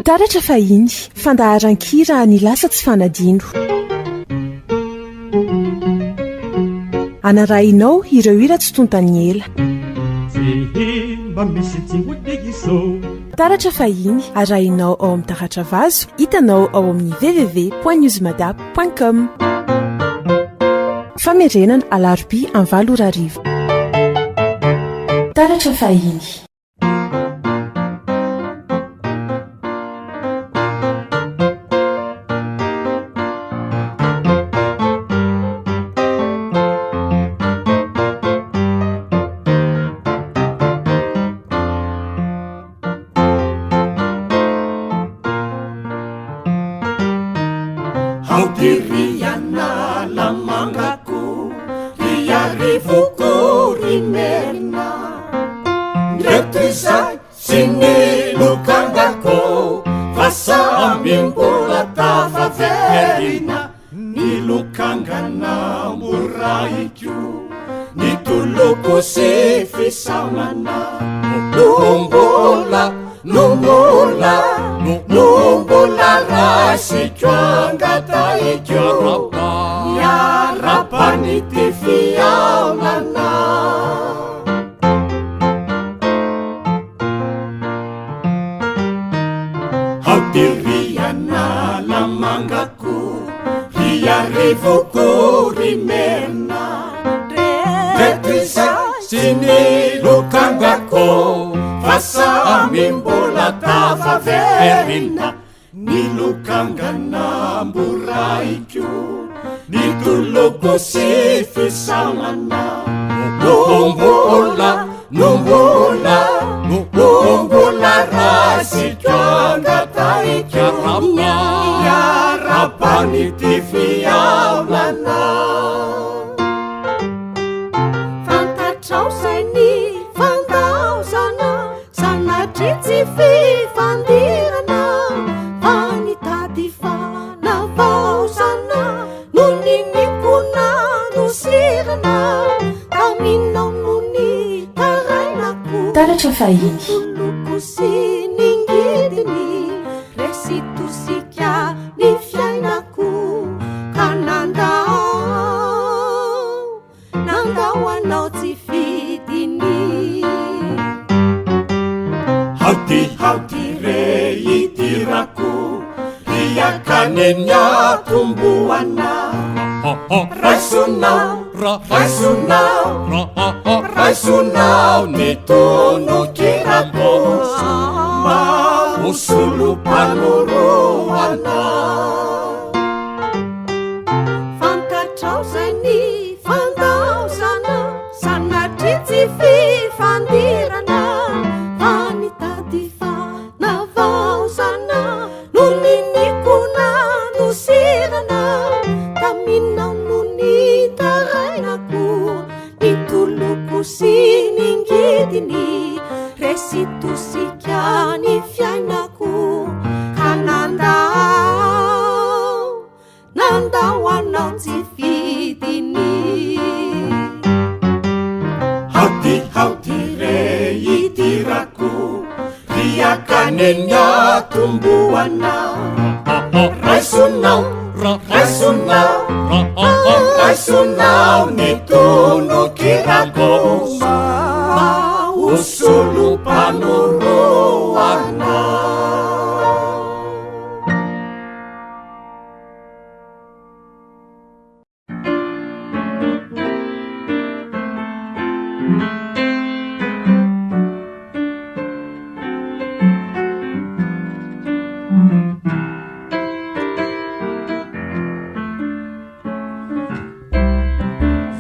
taratra fahiny fandaharan-kira ny lasa tsy fanadino anarahinao ireo hira tsy tontany ela taratra fahiny arahinao ao amin'ny taratra vazo hitanao ao amin'ny www.newsmada.com famerenana alarobia amin'ny 7 taratra fahiny. taratra fahiny. Raisonao ny tonokirako maosolo panoroana fantatrao zay ny fandaozana sanatry tsy fifandirana fanitady fanavaozana no ninikona nosirana taminao no ny tarainako nitoloko sy ningidiny resy tosika ny fiainako ka nandao anao tsy fidiny hauty re itirako riakanenya tomboana raisonao ny tonokirako maosolo panoroana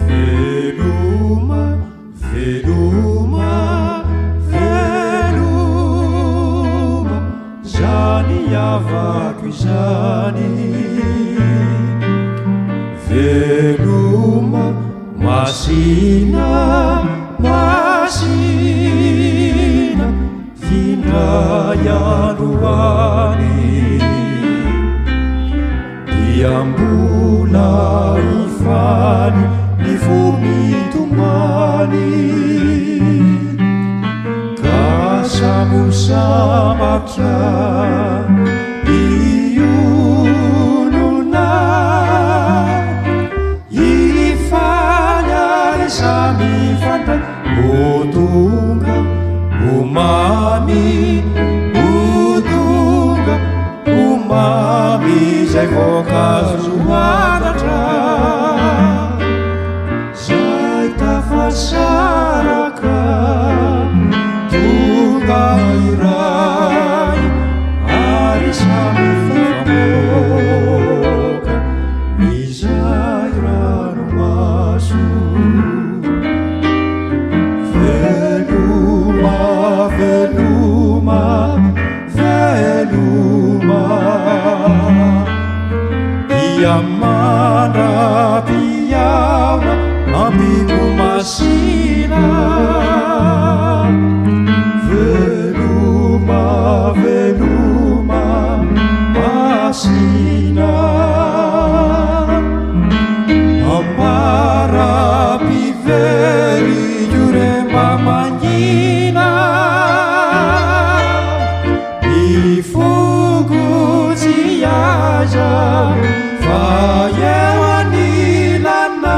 Veluma, veluma, veluma. kasamusamatra iolona ifanyary samy fantay otonga omamy otonga omamy zay voankazo antatra zay tafasaraka tonga iray ary samy fifamoaka izay ranomaso veloma veloma veloma piamandra-piaona ambiko masina veloma veloma masina ambara-pivery ioremba mangina ifogotsy aza fa eo anilana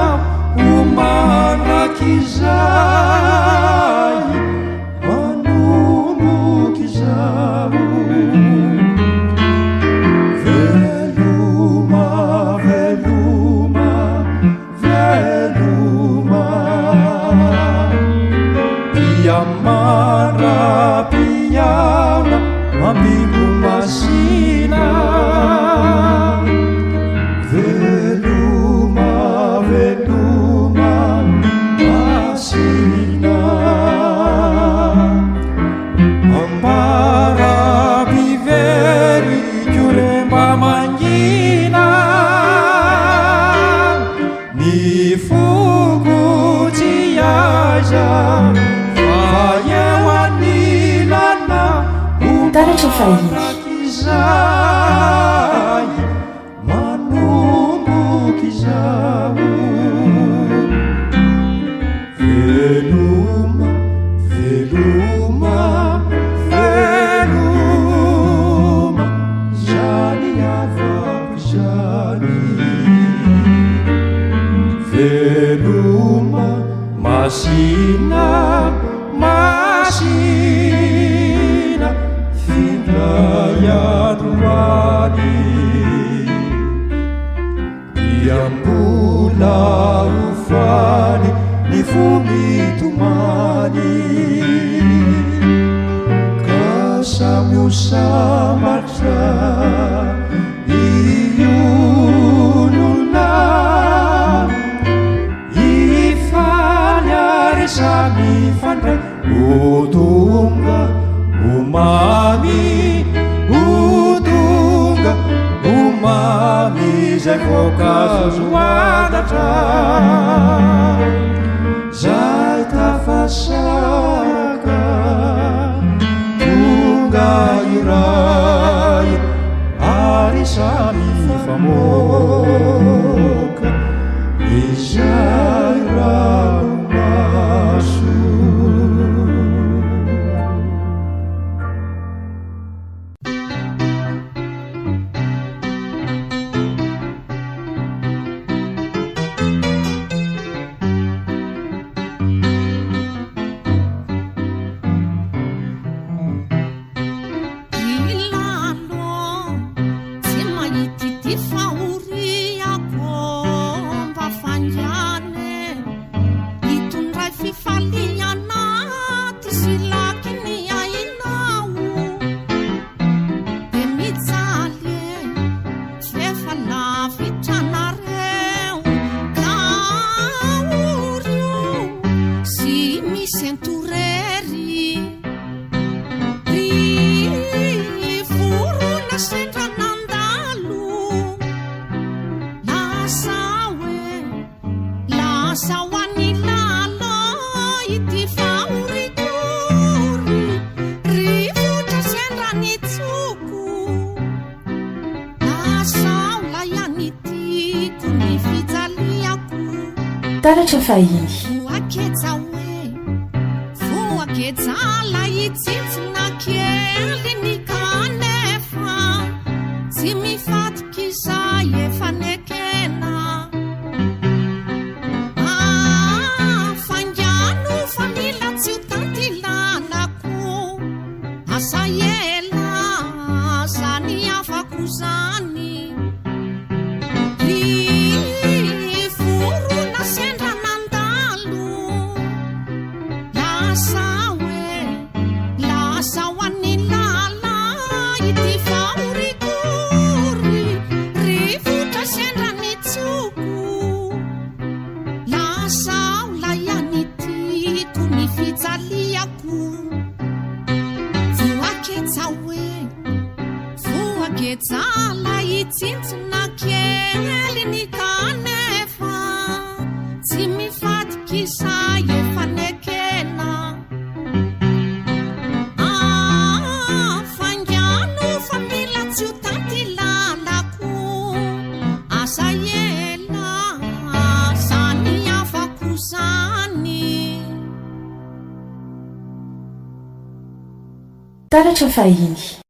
omanrakizay manomboky zao veloma veloma veloma piamandra-piaona ambiko masina veloma veloma masina ambara-pivery ioremba mangina ny fogotsy aza fa eo anilana taratra fahiny izay manomboky zao veloma veloma veloma zany avako zany veloma masina masina findrayandroany diambola ofany ny fomitomany kasamiosamatra iolona ifanyary samy fandray otonga omamy otonga omamy zay voankazo antatra zay tafasaraka tonga iray ary samy famoaka izay ranomaso taratra fahiny voaketsa hoe voaketsa la itsitsy asayela zany afako zany vorona sendra nandalo lasa ho an'ny lala ity faorikory rivotra sendra nitsoko lasa ho layanitiko ny fijaliako voaketsala itsintsona kely ny kanefa tsy mifatikisa efa nekena fangano fa mila tsy ho tanty lalako asayela zany afako zany taratra fahiny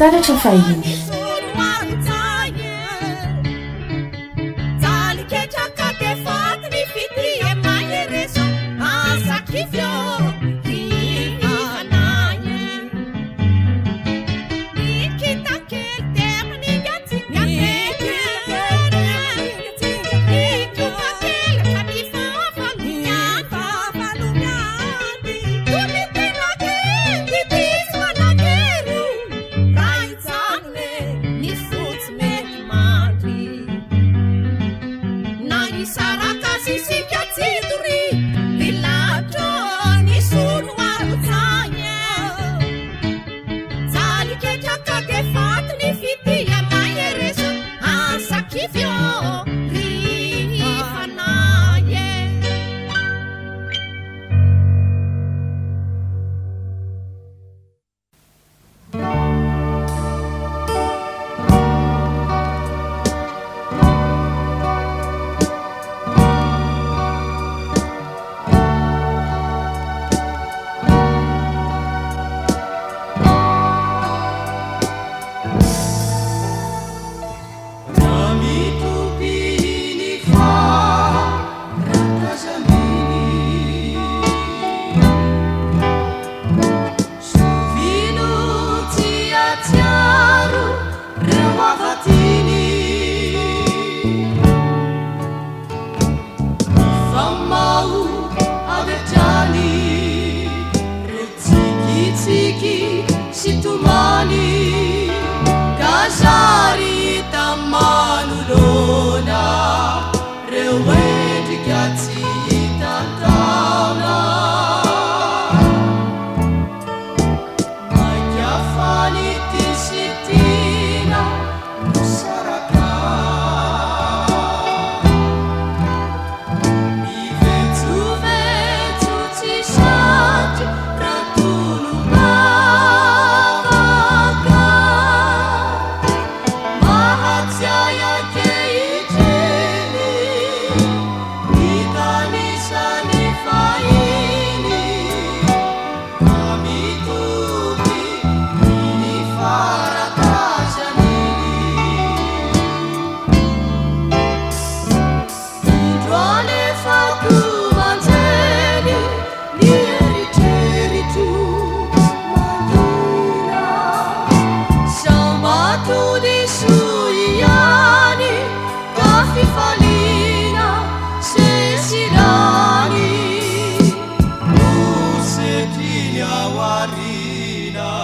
taratra fahiny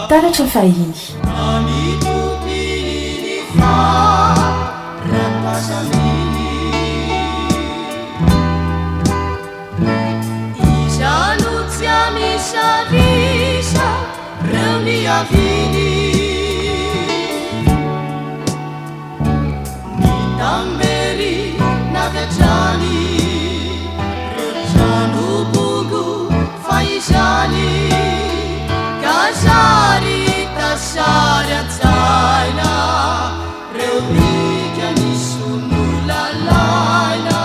taratra fahiny Misalisha Reunia vini Nitamberi Navechani Rechanu Bungu Faishani Kashari Tasharya Tsaina Reunia Nishunu Lalaina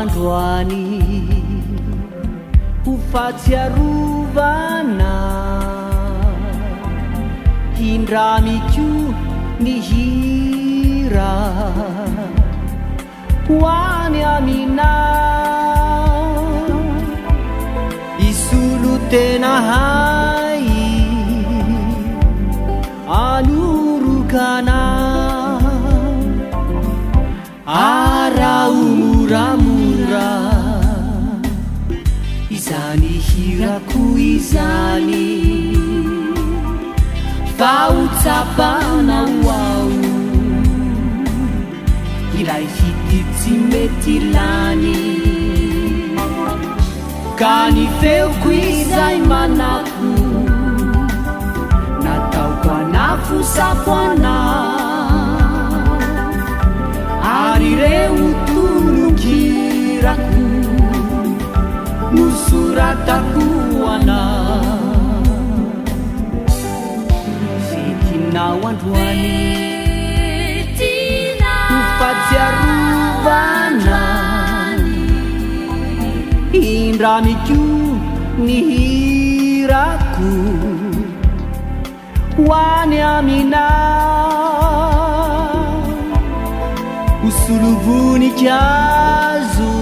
Androani ufatsiarovana hindramikyo ny hira hoany amina isolo tena hay anorokana araumuramura izany hirako izany fautsapana ao ilay hity tsy mety lany ka ny feoko izay manako nataoko anafo safoana ary reo tolokirako nosoratako ana fetinao androany ufatsiarovana hindramikyo ny hirako hoany amina usuluvunikyazo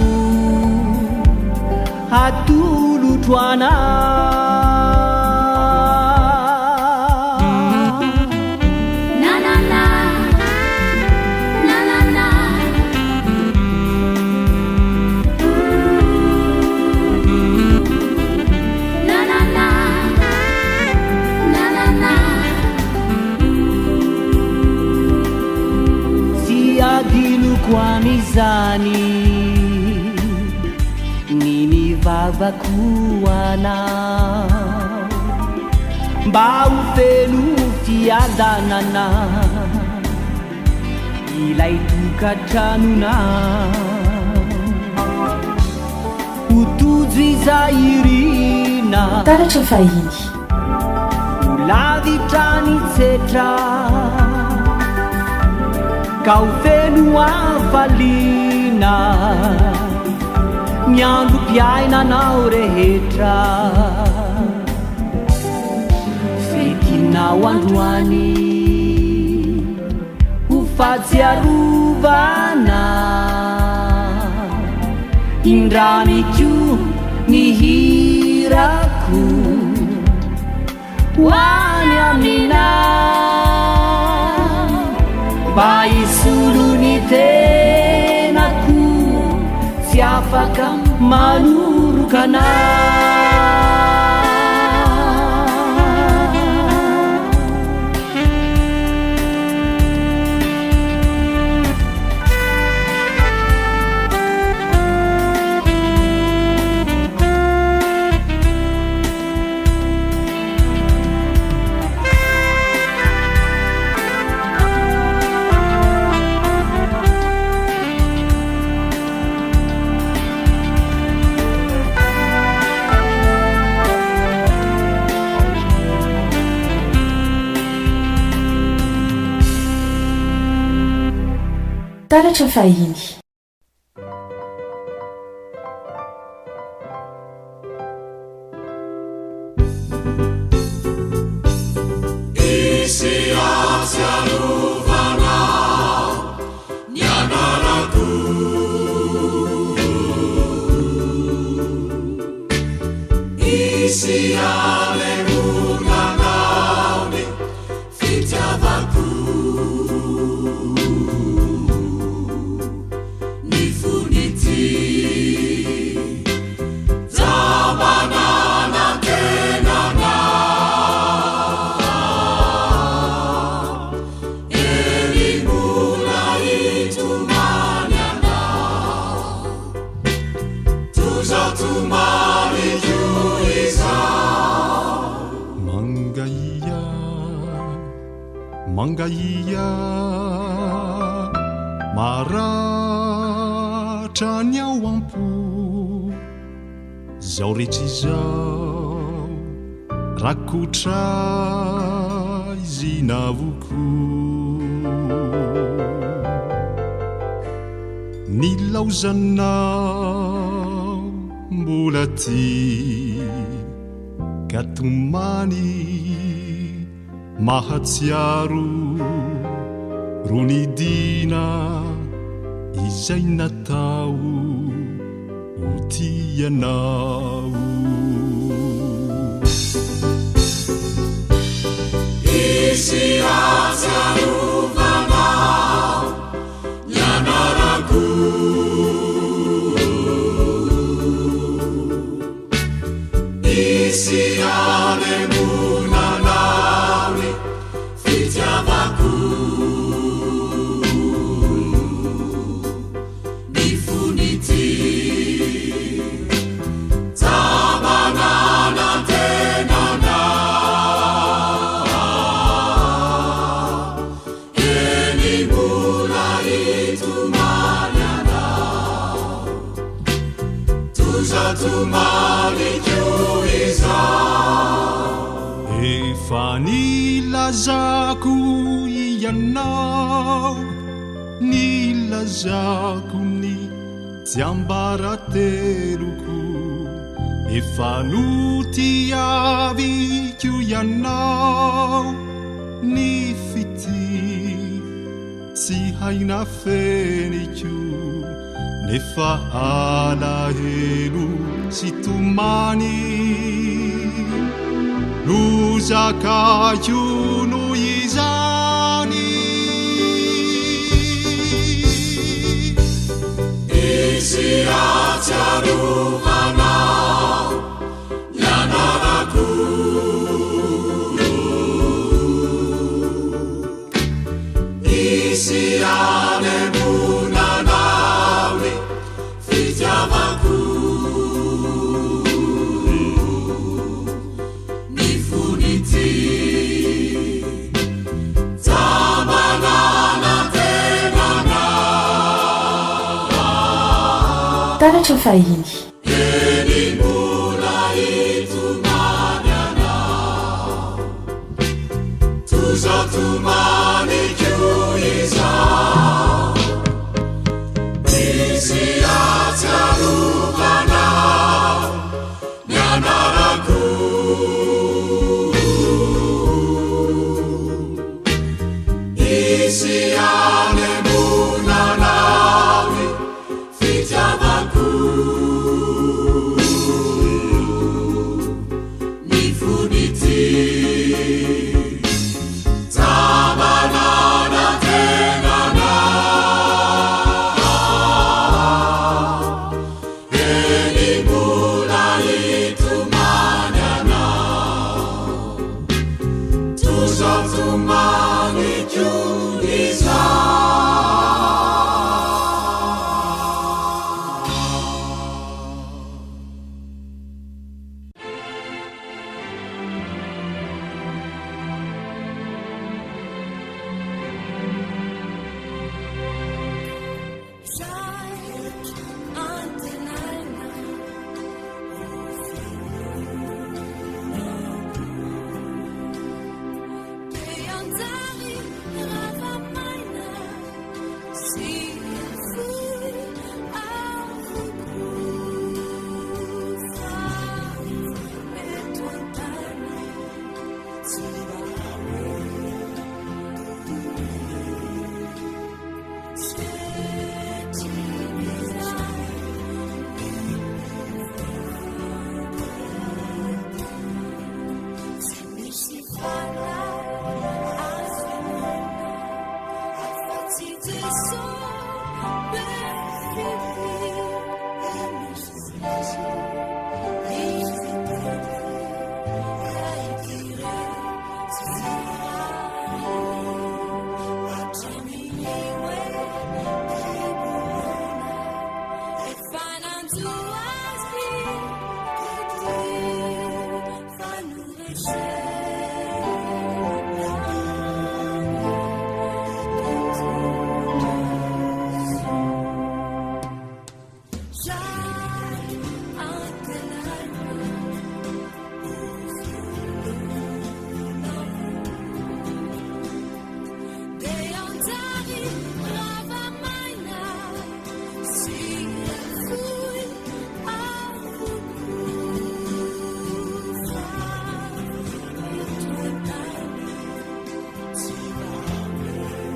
hatulutwana kwamizani nini vavakuana mba ufelu fiadanana ilay tokatranona utuzu izairina taratra fahiny ulavitrani tsetra kau fenu afalina nyandro piainanao rehetra fetinao androany ufatsiarovana indramiko ny hirako hoany amina mba isolo ny tenako tsy afaka manorokana taratra fahiny mangaia maratra ny ao ampo zao rehetra izao rakotra izy navoko ny laozanao mbola ty katomany mahatsiaro ronidina izay natao ho tianao izy atsiarovanao ny anarako izy anemonanao ny fitiavako ny fonity tamanana tenanao eny mbola hitomany anao tozatomanyko izao efa nilazako ianao nilazako ny tsy ambarateloko efa notiaviko ianao ny fity tsy haina feniko nefa alahelo sy tomany lozakaiko noho izany izy atsiarovanao ny anarako izy anemonanao ny fitiavako ny fonity tamanana tenanao taratra fahiny eny mbola hitomany anao tozatomanyko izao izy atsiarovanao ny anarako izy anemonanao ny fitiavako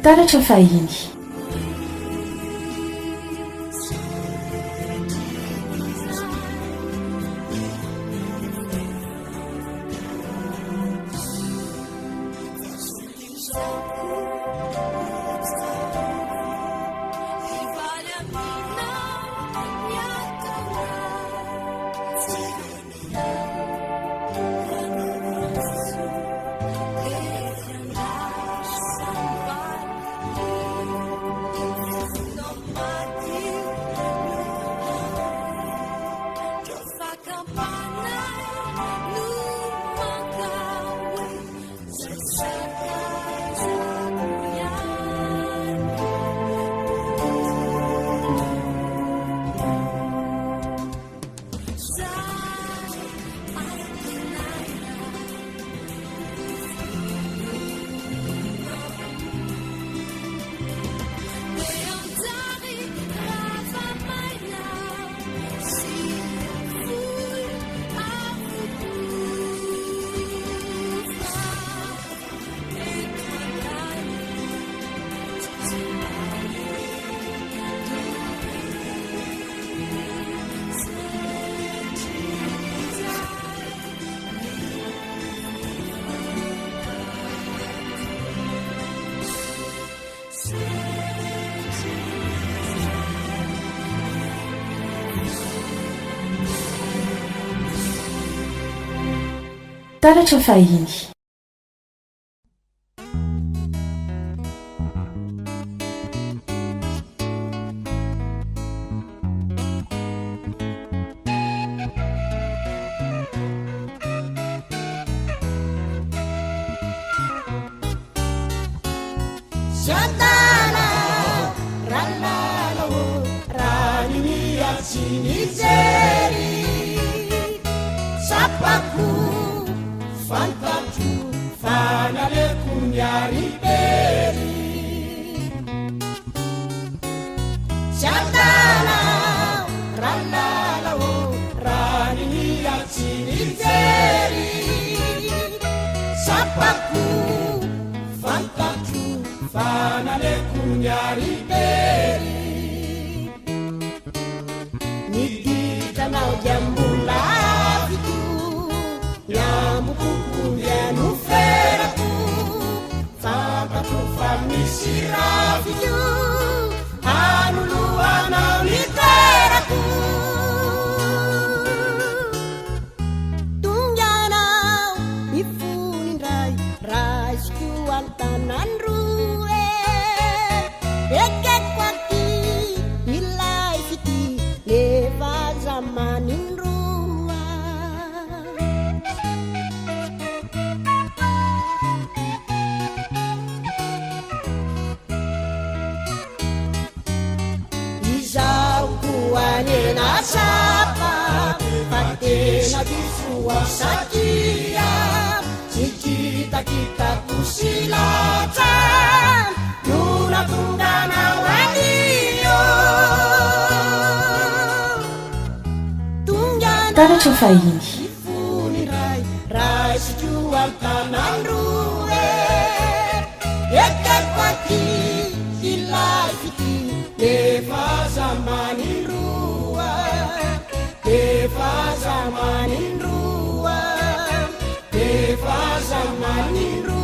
Taratra fahiny. Taratra fahiny. Rai raisiko antanandroe ekeko aty ilay fity nefa zamanindroa izao koanena sapa fa tena bisoa sakia sikitakitako silatra nona tonganao anio taratra fahiny ifony ray raisiko antanandroe ekeko aty ilay fity nefa zamanindroa nefa zamanindroa nefa zamanindroa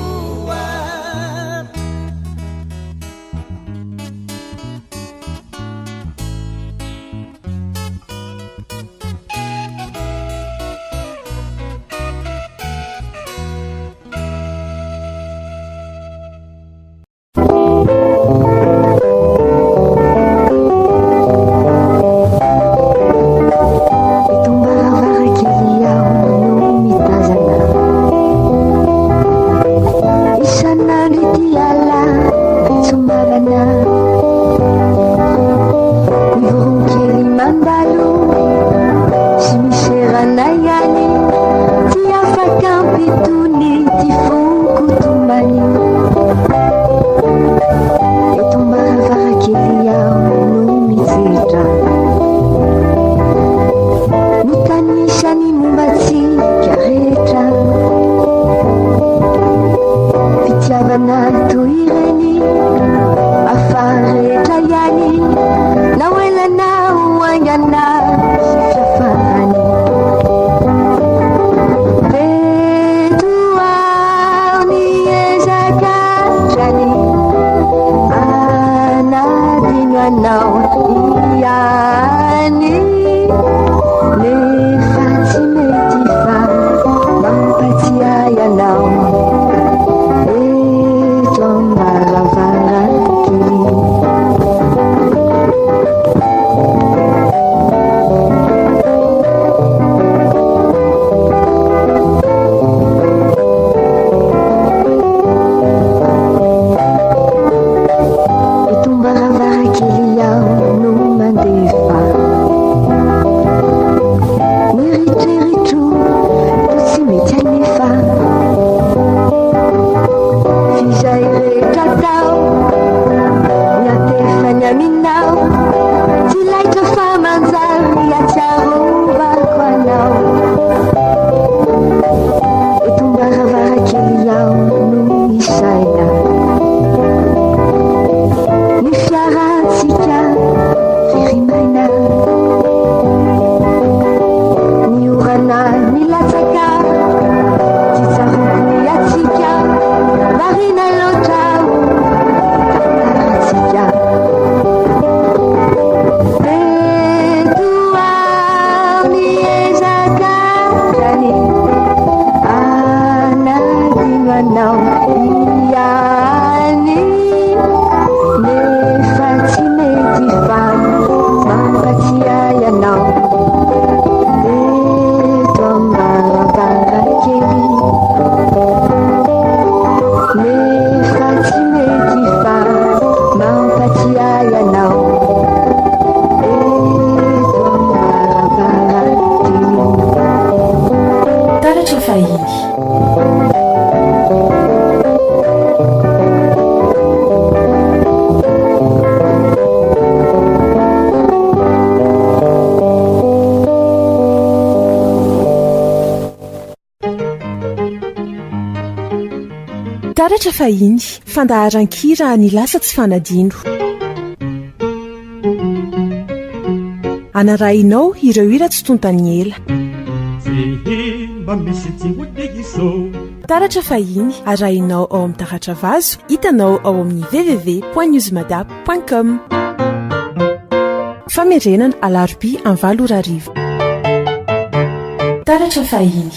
taratra fahiny fandaharan-kira ny lasa tsy fanadino anarahinao ireo hira tsy tontany ela taratra fahiny arahinao ao amin'ny taratra vazo hitanao ao amin'ny www.newsmadap.com famerenana alarobia amin'ny 7 ora hariva taratra fahiny